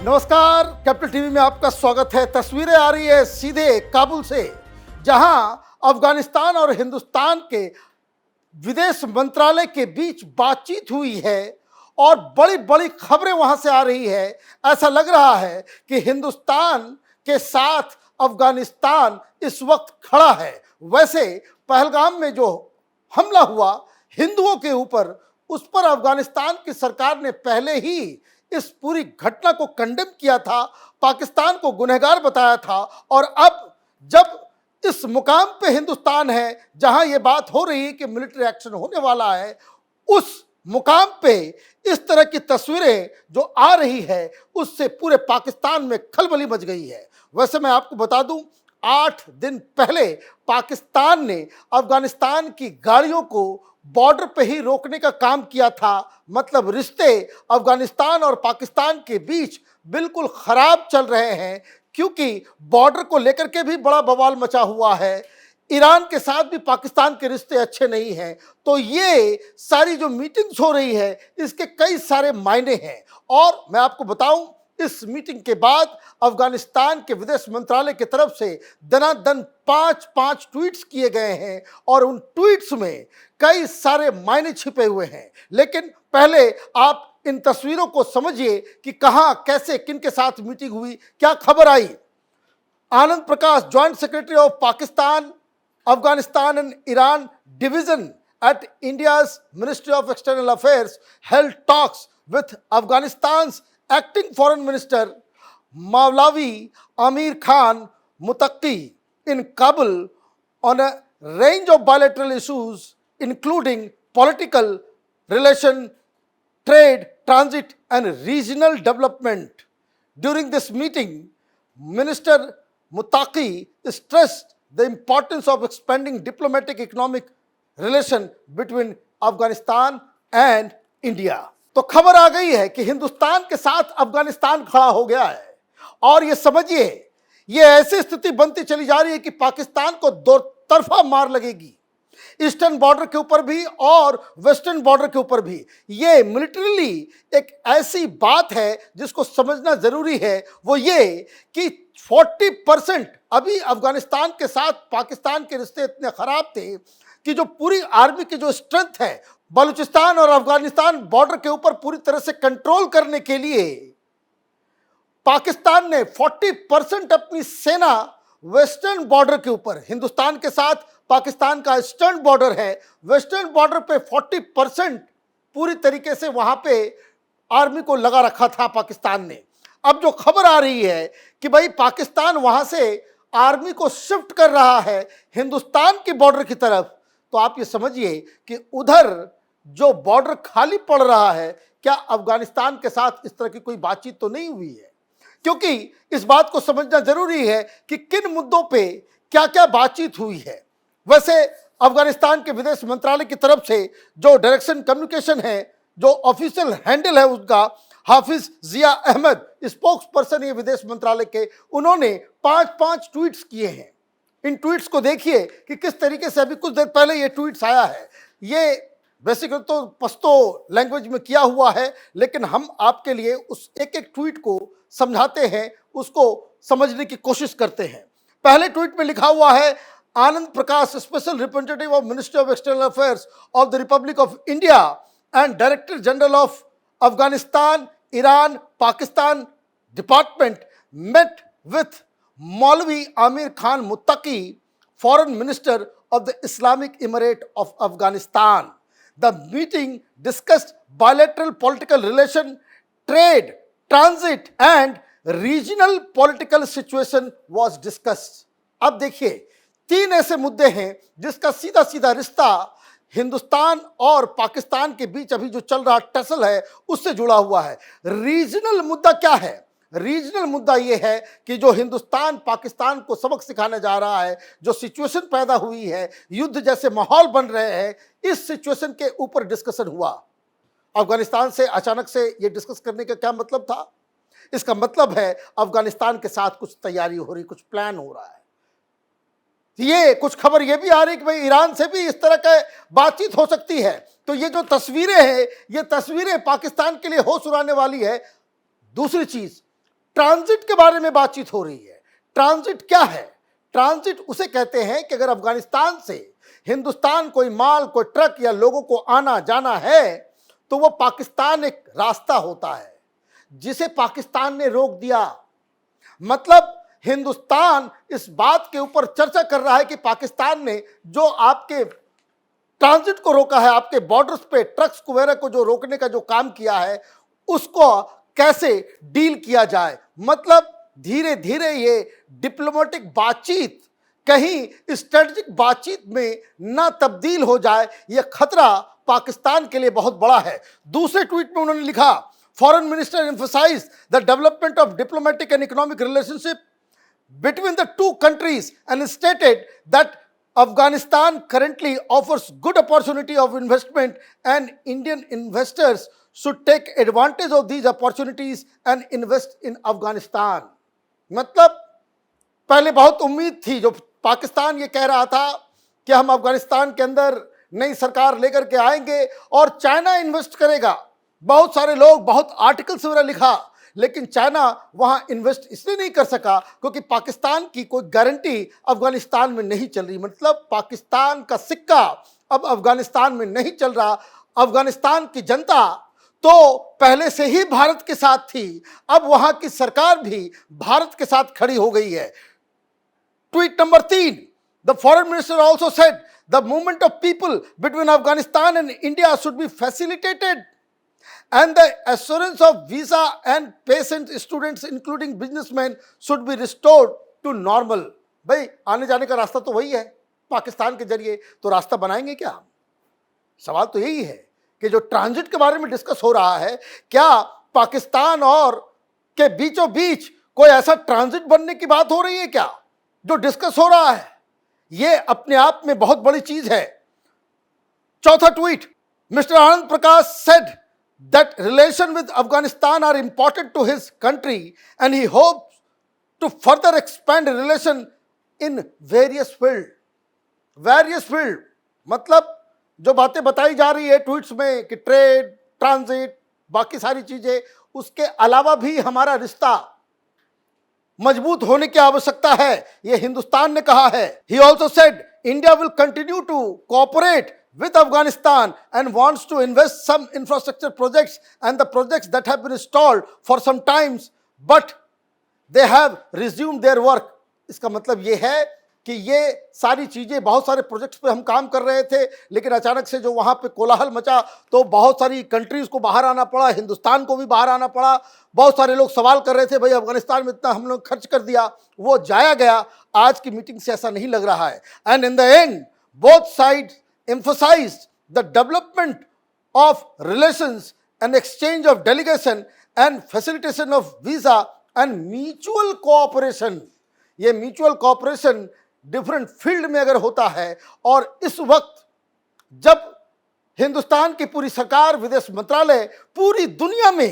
नमस्कार, capital TV में आपका स्वागत है। तस्वीरें आ रही है सीधे काबुल से, जहां अफगानिस्तान और हिंदुस्तान के विदेश मंत्रालय के बीच बातचीत हुई है और बड़ी बड़ी खबरें वहां से आ रही है। ऐसा लग रहा है कि हिंदुस्तान के साथ अफगानिस्तान इस वक्त खड़ा है। वैसे पहलगाम में जो हमला हुआ हिंदुओं के ऊपर, उस पर अफगानिस्तान की सरकार ने पहले ही इस पूरी घटना को कंडेम किया था, पाकिस्तान को गुनहगार बताया था। और अब जब इस मुकाम पे हिंदुस्तान है जहां यह बात हो रही है कि मिलिट्री एक्शन होने वाला है, उस मुकाम पे इस तरह की तस्वीरें जो आ रही है उससे पूरे पाकिस्तान में खलबली मच गई है। वैसे मैं आपको बता दूं, 8 दिन पहले पाकिस्तान ने अफगानिस्तान की गाड़ियों को बॉर्डर पे ही रोकने का काम किया था। मतलब रिश्ते अफगानिस्तान और पाकिस्तान के बीच बिल्कुल खराब चल रहे हैं, क्योंकि बॉर्डर को लेकर के भी बड़ा बवाल मचा हुआ है। ईरान के साथ भी पाकिस्तान के रिश्ते अच्छे नहीं हैं। तो ये सारी जो मीटिंग्स हो रही है इसके कई सारे मायने हैं। और मैं आपको बताऊं, इस मीटिंग के बाद अफगानिस्तान के विदेश मंत्रालय की तरफ से दनादन 5 ट्वीट्स किए गए हैं और उन ट्वीट्स में कई सारे मायने छिपे हुए हैं। लेकिन पहले आप इन तस्वीरों को समझिए कि कहां, कैसे, किन के साथ मीटिंग हुई, क्या खबर आई। Anand Prakash, joint secretary of Pakistan, Afghanistan and Iran division at India's Ministry of External Affairs held talks with Afghanistan's acting foreign minister Maulavi Amir Khan Muttaqi in Kabul on a range of bilateral issues including political relation, trade, transit and regional development. During this meeting, Minister Muttaqi stressed the importance of expanding diplomatic economic relation between Afghanistan and India. तो खबर आ गई है कि हिंदुस्तान के साथ अफगानिस्तान खड़ा हो गया है। और ये समझिए, ये ऐसी स्थिति बनती चली जा रही है कि पाकिस्तान को दो तरफा मार लगेगी, ईस्टर्न बॉर्डर के ऊपर भी और वेस्टर्न बॉर्डर के ऊपर भी। ये मिलिटरीली एक ऐसी बात है जिसको समझना जरूरी है। वो ये कि 40% अभी अफगानिस्तान के साथ पाकिस्तान के रिश्ते इतने खराब थे कि जो पूरी आर्मी की जो स्ट्रेंथ है बलूचिस्तान और अफगानिस्तान बॉर्डर के ऊपर पूरी तरह से कंट्रोल करने के लिए पाकिस्तान ने 40% अपनी सेना वेस्टर्न बॉर्डर के ऊपर, हिंदुस्तान के साथ पाकिस्तान का ईस्टर्न बॉर्डर है, वेस्टर्न बॉर्डर पे 40% पूरी तरीके से वहां पे आर्मी को लगा रखा था पाकिस्तान ने। अब जो खबर आ रही है कि भाई पाकिस्तान वहां से आर्मी को शिफ्ट कर रहा है हिंदुस्तान की बॉर्डर की तरफ, तो आप ये समझिए कि उधर जो बॉर्डर खाली पड़ रहा है, क्या अफगानिस्तान के साथ इस तरह की कोई बातचीत तो नहीं हुई है? क्योंकि इस बात को समझना जरूरी है कि किन मुद्दों पे क्या क्या बातचीत हुई है। वैसे अफगानिस्तान के विदेश मंत्रालय की तरफ से जो डायरेक्शन कम्युनिकेशन है, जो ऑफिशियल हैंडल है उसका, हाफिज जिया अहमद, स्पोक्स पर्सन ये विदेश मंत्रालय के, उन्होंने 5 ट्वीट्स किए हैं। इन ट्वीट्स को देखिए कि किस तरीके से अभी कुछ देर पहले ये ट्वीट्स आया है। ये बेसिकली तो पश्तो लैंग्वेज में किया हुआ है, लेकिन हम आपके लिए उस एक एक ट्वीट को समझाते हैं, उसको समझने की कोशिश करते हैं। पहले ट्वीट में लिखा हुआ है, Anand Prakash, special representative of ministry of external affairs of the republic of India and director general of Afghanistan Iran Pakistan Department met with Maulavi Amir Khan Muttaqi, Foreign Minister of the Islamic Emirate of Afghanistan. The meeting discussed bilateral political relation, trade, transit and regional political situation was discussed. अब देखिए, 3 ऐसे मुद्दे हैं जिसका सीधा सीधा रिश्ता हिंदुस्तान और पाकिस्तान के बीच अभी जो चल रहा टसल है उससे जुड़ा हुआ है। रीजनल मुद्दा क्या है? रीजनल मुद्दा यह है कि जो हिंदुस्तान पाकिस्तान को सबक सिखाने जा रहा है, जो सिचुएशन पैदा हुई है, युद्ध जैसे माहौल बन रहे हैं, इस सिचुएशन के ऊपर डिस्कशन हुआ। अफगानिस्तान से अचानक से ये डिस्कस करने का क्या मतलब था? इसका मतलब है अफगानिस्तान के साथ कुछ तैयारी हो रही, कुछ प्लान हो रहा है। ये कुछ खबर ये भी आ रही कि भाई ईरान से भी इस तरह की बातचीत हो सकती है। तो ये जो तस्वीरें हैं, ये तस्वीरें पाकिस्तान के लिए होश उड़ाने वाली है। दूसरी चीज, ट्रांजिट के बारे में बातचीत हो रही है। ट्रांजिट क्या है? ट्रांजिट उसे कहते हैं कि अगर अफगानिस्तान से हिंदुस्तान कोई माल, कोई ट्रक या लोगों को आना जाना है तो वो पाकिस्तान एक रास्ता होता है जिसे पाकिस्तान ने रोक दिया। मतलब हिंदुस्तान इस बात के ऊपर चर्चा कर रहा है कि पाकिस्तान ने जो आपके ट्रांजिट को रोका है, आपके बॉर्डर्स पे ट्रक्स वगैरह को जो रोकने का जो काम किया है, उसको कैसे डील किया जाए। मतलब धीरे धीरे ये डिप्लोमेटिक बातचीत कहीं स्ट्रेटेजिक बातचीत में ना तब्दील हो जाए, यह खतरा पाकिस्तान के लिए बहुत बड़ा है। दूसरे ट्वीट में उन्होंने लिखा, foreign minister emphasised the development of diplomatic and economic relationship between the two countries and stated that Afghanistan currently offers good opportunity of investment and Indian investors should take advantage of these opportunities and invest in Afghanistan। मतलब पहले बहुत उम्मीद थी, जो पाकिस्तान ये कह रहा था कि हम अफगानिस्तान के अंदर नई सरकार लेकर के आएंगे और चाइना इन्वेस्ट करेगा। बहुत सारे लोग, बहुत आर्टिकल्स वगैरह लिखा, लेकिन चाइना वहां इन्वेस्ट इसलिए नहीं कर सका क्योंकि पाकिस्तान की कोई गारंटी अफगानिस्तान में नहीं चल रही। मतलब पाकिस्तान का सिक्का अब अफगानिस्तान में नहीं चल रहा। अफगानिस्तान की जनता तो पहले से ही भारत के साथ थी, अब वहां की सरकार भी भारत के साथ खड़ी हो गई है। Tweet number 3, the foreign minister also said the movement of people between Afghanistan and India should be facilitated and the assurance of visa and patient students including businessmen should be restored to normal। भाई आने जाने का रास्ता तो वही है पाकिस्तान के जरिए, तो रास्ता बनाएंगे क्या? सवाल तो यही है कि जो ट्रांजिट के बारे में डिस्कस हो रहा है, क्या पाकिस्तान और के बीचों बीच कोई ऐसा ट्रांजिट बनने की बात हो रही है क्या? जो डिस्कस हो रहा है ये अपने आप में बहुत बड़ी चीज है। चौथा tweet, mister Anand Prakash said that relation with Afghanistan are important to his country and he hopes to further expand relation in various field। मतलब जो बातें बताई जा रही है ट्वीट्स में कि ट्रेड, ट्रांजिट, बाकी सारी चीजें, उसके अलावा भी हमारा रिश्ता मजबूत होने की आवश्यकता है, ये हिंदुस्तान ने कहा है। He also said India will continue to cooperate with Afghanistan and wants to invest some infrastructure projects and the projects that have been stalled for some times but they have resumed their work। इसका मतलब ये है कि ये सारी चीजें, बहुत सारे प्रोजेक्ट्स पे हम काम कर रहे थे, लेकिन अचानक से जो वहां पे कोलाहल मचा तो बहुत सारी कंट्रीज को बाहर आना पड़ा, हिंदुस्तान को भी बाहर आना पड़ा। बहुत सारे लोग सवाल कर रहे थे, भाई अफगानिस्तान में इतना हम लोग खर्च कर दिया, वो जाया गया। आज की मीटिंग से ऐसा नहीं लग रहा है। And in the end both sides emphasized the development of relations and exchange of delegation and facilitation of visa and mutual cooperation। ये mutual cooperation डिफरेंट फील्ड में अगर होता है, और इस वक्त जब हिंदुस्तान की पूरी सरकार, विदेश मंत्रालय पूरी दुनिया में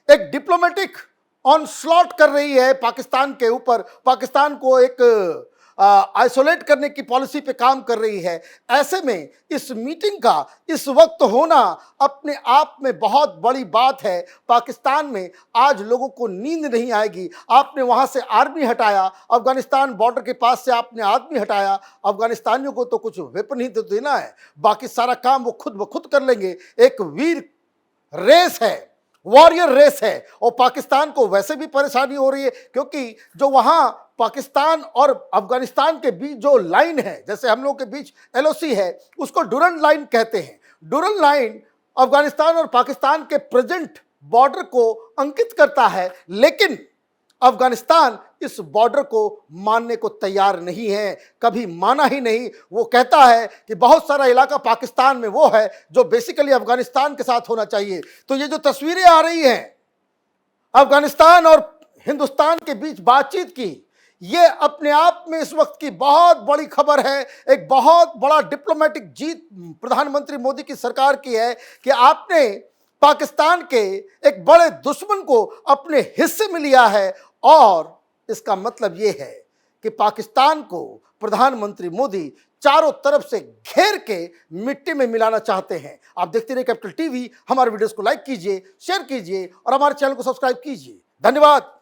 एक डिप्लोमेटिक ऑनस्लॉट कर रही है पाकिस्तान के ऊपर, पाकिस्तान को एक आइसोलेट करने की पॉलिसी पे काम कर रही है, ऐसे में इस मीटिंग का इस वक्त होना अपने आप में बहुत बड़ी बात है। पाकिस्तान में आज लोगों को नींद नहीं आएगी। आपने वहां से आर्मी हटाया, अफगानिस्तान बॉर्डर के पास से आपने आदमी हटाया, अफगानिस्तानियों को तो कुछ वेपन ही तो देना है, बाकी सारा काम वो खुद ब खुद कर लेंगे। एक वीर रेस है, वॉरियर रेस है, और पाकिस्तान को वैसे भी परेशानी हो रही है क्योंकि जो वहां पाकिस्तान और अफगानिस्तान के बीच जो लाइन है, जैसे हम लोगों के बीच एलओसी है, उसको डुरन लाइन कहते हैं। डुरन लाइन अफगानिस्तान और पाकिस्तान के प्रेजेंट बॉर्डर को अंकित करता है, लेकिन अफगानिस्तान इस बॉर्डर को मानने को तैयार नहीं है, कभी माना ही नहीं। वो कहता है कि बहुत सारा इलाका पाकिस्तान में वो है जो बेसिकली अफगानिस्तान के साथ होना चाहिए। तो ये जो तस्वीरें आ रही हैं अफगानिस्तान और हिंदुस्तान के बीच बातचीत की, ये अपने आप में इस वक्त की बहुत बड़ी खबर है। एक बहुत बड़ा डिप्लोमेटिक जीत प्रधानमंत्री मोदी की सरकार की है कि आपने पाकिस्तान के एक बड़े दुश्मन को अपने हिस्से में लिया है, और इसका मतलब ये है कि पाकिस्तान को प्रधानमंत्री मोदी चारों तरफ से घेर के मिट्टी में मिलाना चाहते हैं। आप देखते रहिए कैपिटल टीवी। हमारे वीडियोस को लाइक कीजिए, शेयर कीजिए और हमारे चैनल को सब्सक्राइब कीजिए। धन्यवाद।